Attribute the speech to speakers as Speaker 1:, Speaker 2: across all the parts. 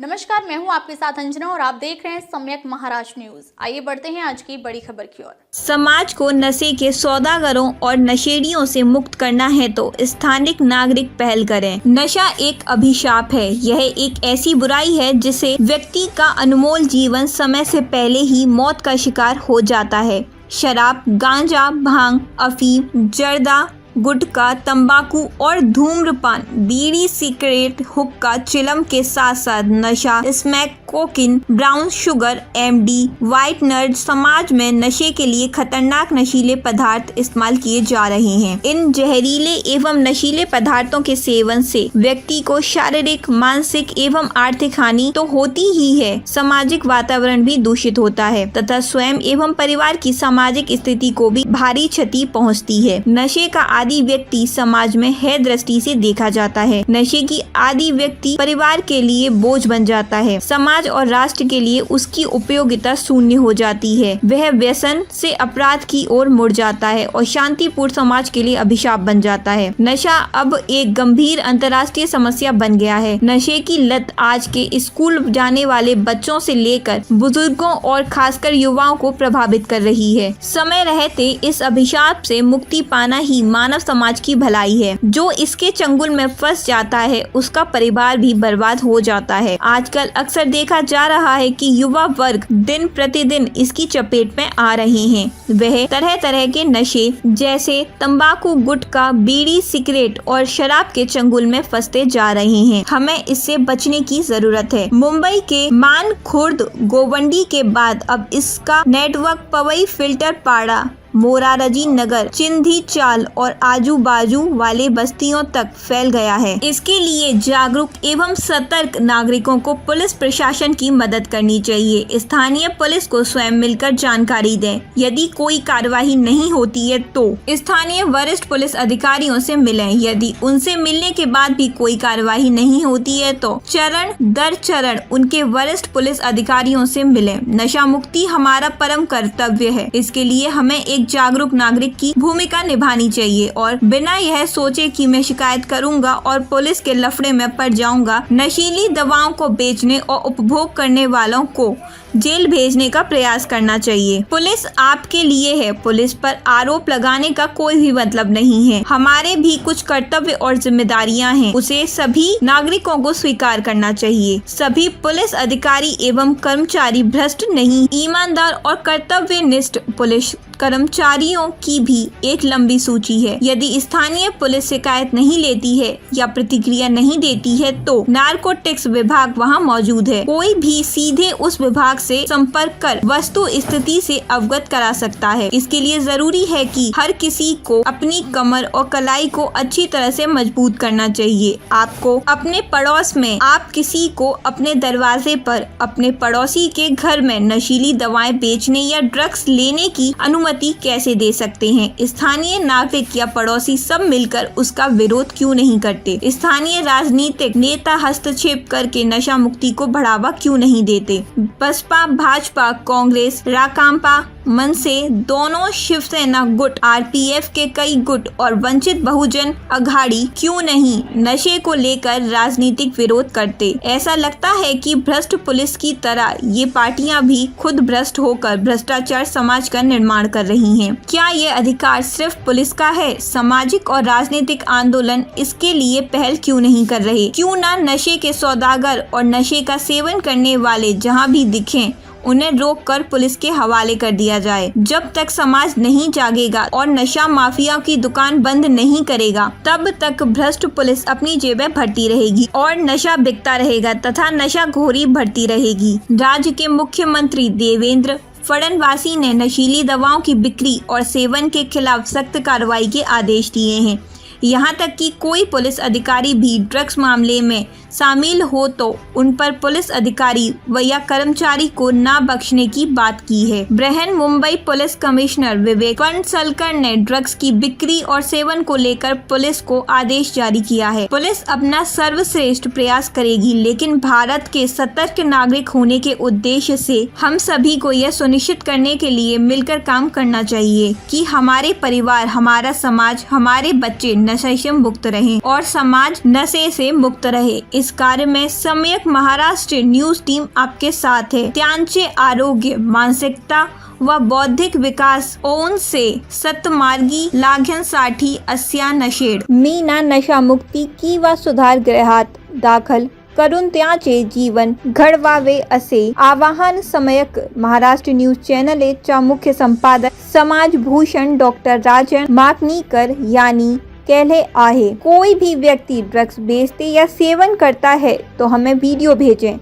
Speaker 1: नमस्कार, मैं हूं आपके साथ अंजना और आप देख रहे हैं सम्यक महाराष्ट्र न्यूज। आइए बढ़ते हैं आज की बड़ी खबर की ओर।
Speaker 2: समाज को नशे के सौदागरों और नशेड़ियों से मुक्त करना है तो स्थानिक नागरिक पहल करें। नशा एक अभिशाप है। यह एक ऐसी बुराई है जिसे व्यक्ति का अनमोल जीवन समय से पहले ही मौत का शिकार हो जाता है। शराब, गांजा, भांग, अफीम, जर्दा, गुटखा, तंबाकू और धूम्रपान, बीड़ी, सिगरेट, हुक्का, चिलम के साथ साथ नशा, smack, cocaine, brown sugar, MD, whitener समाज में नशे के लिए खतरनाक नशीले पदार्थ इस्तेमाल किए जा रहे हैं। इन जहरीले एवं नशीले पदार्थों के सेवन से व्यक्ति को शारीरिक, मानसिक एवं आर्थिक हानि तो होती ही है, सामाजिक वातावरण भी दूषित होता है तथा स्वयं एवं परिवार की सामाजिक स्थिति को भी भारी क्षति पहुँचती है। नशे का आदि व्यक्ति समाज में है दृष्टि से देखा जाता है। नशे की आदि व्यक्ति परिवार के लिए बोझ बन जाता है। समाज और राष्ट्र के लिए उसकी उपयोगिता शून्य हो जाती है। वह व्यसन से अपराध की ओर मुड़ जाता है और शांतिपूर्ण समाज के लिए अभिशाप बन जाता है। नशा अब एक गंभीर अंतर्राष्ट्रीय समस्या बन गया है। नशे की लत आज के स्कूल जाने वाले बच्चों से लेकर बुजुर्गों और खासकर युवाओं को प्रभावित कर रही है। समय रहते इस अभिशाप से मुक्ति पाना ही मानव समाज की भलाई है। जो इसके चंगुल में फंस जाता है उसका परिवार भी बर्बाद हो जाता है। आजकल अक्सर देखा जा रहा है कि युवा वर्ग दिन प्रतिदिन इसकी चपेट में आ रहे हैं। वह तरह तरह के नशे जैसे तंबाकू, गुटखा, बीड़ी, सिगरेट और शराब के चंगुल में फंसते जा रहे हैं। हमें इससे बचने की जरूरत है। मुंबई के मान खुर्द, गोवंडी के बाद अब इसका नेटवर्क पवई, फिल्टर पाड़ा, मोरारजी नगर, चिंधी चाल और आजू बाजू वाले बस्तियों तक फैल गया है। इसके लिए जागरूक एवं सतर्क नागरिकों को पुलिस प्रशासन की मदद करनी चाहिए। स्थानीय पुलिस को स्वयं मिलकर जानकारी दें। यदि कोई कार्यवाही नहीं होती है तो स्थानीय वरिष्ठ पुलिस अधिकारियों से मिलें। यदि उनसे मिलने के बाद भी कोई कार्यवाही नहीं होती है तो चरण दर चरण उनके वरिष्ठ पुलिस अधिकारियों से मिलें। नशा मुक्ति हमारा परम कर्तव्य है। इसके लिए हमें एक जागरूक नागरिक की भूमिका निभानी चाहिए और बिना यह सोचे कि मैं शिकायत करूंगा और पुलिस के लफड़े में पड़ जाऊंगा, नशीली दवाओं को बेचने और उपभोग करने वालों को जेल भेजने का प्रयास करना चाहिए। पुलिस आपके लिए है। पुलिस पर आरोप लगाने का कोई भी मतलब नहीं है। हमारे भी कुछ कर्तव्य और जिम्मेदारियां हैं, उसे सभी नागरिकों को स्वीकार करना चाहिए। सभी पुलिस अधिकारी एवं कर्मचारी भ्रष्ट नहीं, ईमानदार और कर्तव्यनिष्ठ पुलिस कर्मचारियों की भी एक लंबी सूची है। यदि स्थानीय पुलिस शिकायत नहीं लेती है या प्रतिक्रिया नहीं देती है तो नारकोटिक्स विभाग वहां मौजूद है। कोई भी सीधे उस विभाग से संपर्क कर वस्तु स्थिति से अवगत करा सकता है। इसके लिए जरूरी है कि हर किसी को अपनी कमर और कलाई को अच्छी तरह से मजबूत करना चाहिए। आपको अपने पड़ोस में, आप किसी को अपने दरवाजे पर, अपने पड़ोसी के घर में नशीली दवाएं बेचने या ड्रग्स लेने की अनुमति कैसे दे सकते हैं? स्थानीय नागरिक या पड़ोसी सब मिलकर उसका विरोध क्यों नहीं करते? स्थानीय राजनीतिक नेता हस्तक्षेप करके नशा मुक्ति को बढ़ावा क्यों नहीं देते? बसपा, भाजपा, कांग्रेस, राकांपा, मनसे, दोनों शिवसेना गुट, आरपीएफ के कई गुट और वंचित बहुजन अघाड़ी क्यों नहीं नशे को लेकर राजनीतिक विरोध करते? ऐसा लगता है कि भ्रष्ट पुलिस की तरह ये पार्टियां भी खुद भ्रष्ट होकर भ्रष्टाचार समाज का निर्माण कर रही हैं। क्या ये अधिकार सिर्फ पुलिस का है? सामाजिक और राजनीतिक आंदोलन इसके लिए पहल क्यों नहीं कर रहे? क्यों ना नशे के सौदागर और नशे का सेवन करने वाले जहां भी दिखें उन्हें रोककर पुलिस के हवाले कर दिया जाए। जब तक समाज नहीं जागेगा और नशा माफिया की दुकान बंद नहीं करेगा तब तक भ्रष्ट पुलिस अपनी जेबें भरती रहेगी और नशा बिकता रहेगा तथा नशाखोरी बढ़ती रहेगी। राज्य के मुख्यमंत्री देवेंद्र फडणवीस ने नशीली दवाओं की बिक्री और सेवन के खिलाफ सख्त कार्रवाई के आदेश दिए हैं। यहाँ तक कि कोई पुलिस अधिकारी भी ड्रग्स मामले में शामिल हो तो उन पर पुलिस अधिकारी व या कर्मचारी को ना बख्शने की बात की है। बृहन मुंबई पुलिस कमिश्नर विवेक फणसलकर ने ड्रग्स की बिक्री और सेवन को लेकर पुलिस को आदेश जारी किया है। पुलिस अपना सर्वश्रेष्ठ प्रयास करेगी, लेकिन भारत के सतर्क नागरिक होने के उद्देश्य से हम सभी को यह सुनिश्चित करने के लिए मिलकर काम करना चाहिए कि हमारे परिवार, हमारा समाज, हमारे बच्चे नशे से मुक्त रहें और समाज नशे से मुक्त रहे। इस कार्य में सम्यक महाराष्ट्र न्यूज टीम आपके साथ है। त्यांचे आरोग्य, मानसिकता व बौद्धिक विकास ओन से सतमार्गी लागण्यासाठी अस्या नशेड मीना नशा मुक्ती किंवा सुधार गृहात दाखल करून त्याचे जीवन घडवावे असे आवाहन सम्यक महाराष्ट्र न्यूज चॅनलच्या मुख्य संपादक समाजभूषण डॉक्टर राजन माकनीकर यांनी केले आहे। कोई भी व्यक्ति ड्रग्स बेचते या सेवन करता है तो हमें वीडियो भेजें।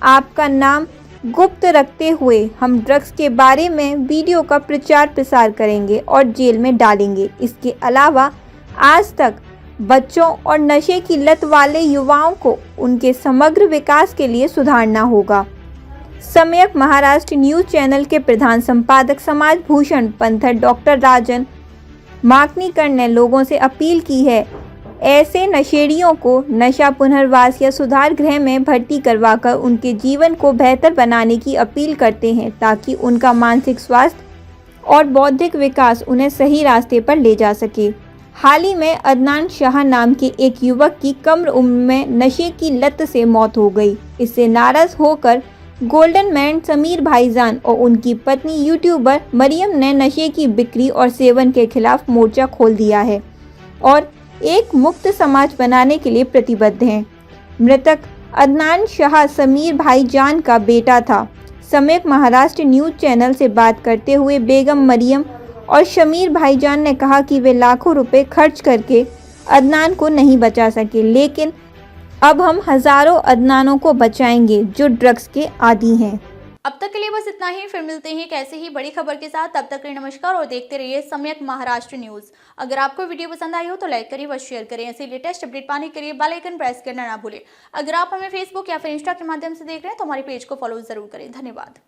Speaker 2: आपका नाम गुप्त रखते हुए हम ड्रग्स के बारे में वीडियो का प्रचार प्रसार करेंगे और जेल में डालेंगे। इसके अलावा आज तक बच्चों और नशे की लत वाले युवाओं को उनके समग्र विकास के लिए सुधारना होगा। सम्यक महाराष्ट्र न्यूज चैनल के प्रधान संपादक समाजभूषण पंथर डॉक्टर राजन माकनीकर ने लोगों से अपील की है, ऐसे नशेड़ियों को नशा पुनर्वास या सुधार गृह में भर्ती करवाकर उनके जीवन को बेहतर बनाने की अपील करते हैं ताकि उनका मानसिक स्वास्थ्य और बौद्धिक विकास उन्हें सही रास्ते पर ले जा सके। हाल ही में अदनान शाह नाम के एक युवक की कम उम्र में नशे की लत से मौत हो गई। इससे नाराज होकर गोल्डन मैन समीर भाईजान और उनकी पत्नी यूट्यूबर मरियम ने नशे की बिक्री और सेवन के खिलाफ मोर्चा खोल दिया है और एक मुक्त समाज बनाने के लिए प्रतिबद्ध हैं। मृतक अदनान शाह समीर भाईजान का बेटा था। सम्यक महाराष्ट्र न्यूज चैनल से बात करते हुए बेगम मरियम और शमीर भाईजान ने कहा कि वे लाखों रुपए खर्च करके अदनान को नहीं बचा सके, लेकिन अब हम हजारों अदनानों को बचाएंगे जो ड्रग्स के आदी हैं।
Speaker 1: अब तक के लिए बस इतना ही। फिर मिलते हैं कैसे ही बड़ी खबर के साथ। तब तक के लिए नमस्कार और देखते रहिए सम्यक महाराष्ट्र न्यूज। अगर आपको वीडियो पसंद आई हो तो लाइक करिए व शेयर करें। ऐसे लेटेस्ट अपडेट पाने के लिए बेल आइकन प्रेस करना ना भूलें। अगर आप हमें फेसबुक या फिर इंस्टा के माध्यम से देख रहे हैं तो हमारे पेज को फॉलो जरूर करें। धन्यवाद।